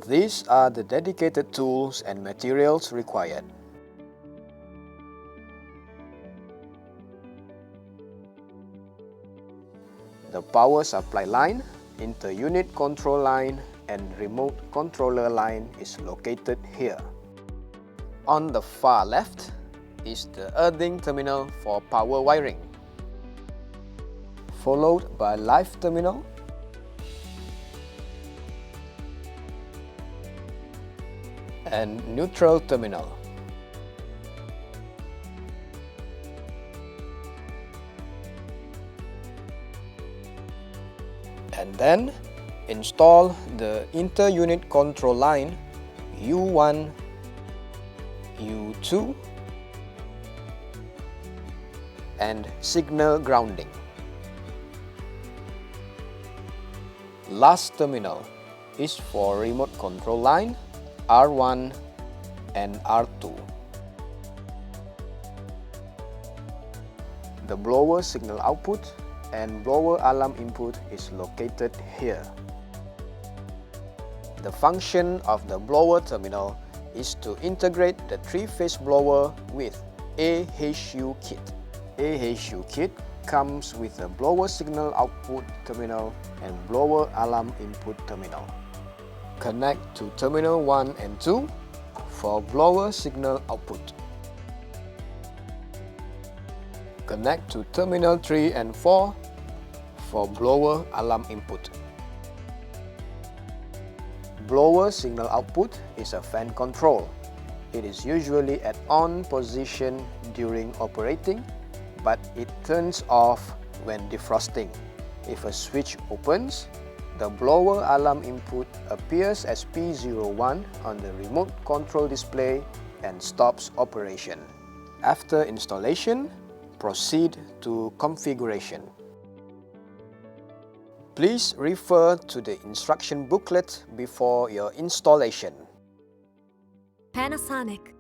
These are the dedicated tools and materials required. The power supply line, inter-unit control line, and remote controller line is located here. On the far left is the earthing terminal for power wiring, followed by live terminal, and neutral terminal. And then install the inter-unit control line U1, U2, and signal grounding. Last terminal is for remote control line R1 and R2. The blower signal output and blower alarm input is located here. The function of the blower terminal is to integrate the 3-phase blower with AHU kit. AHU kit comes with a blower signal output terminal and blower alarm input terminal. Connect to terminal 1 and 2 for blower signal output. Connect to terminal 3 and 4 for blower alarm input. Blower signal output is a fan control. It is usually at on position during operating, but it turns off when defrosting. If a switch opens, the blower alarm input appears as P01 on the remote control display and stops operation. After installation, proceed to configuration. Please refer to the instruction booklet before your installation. Panasonic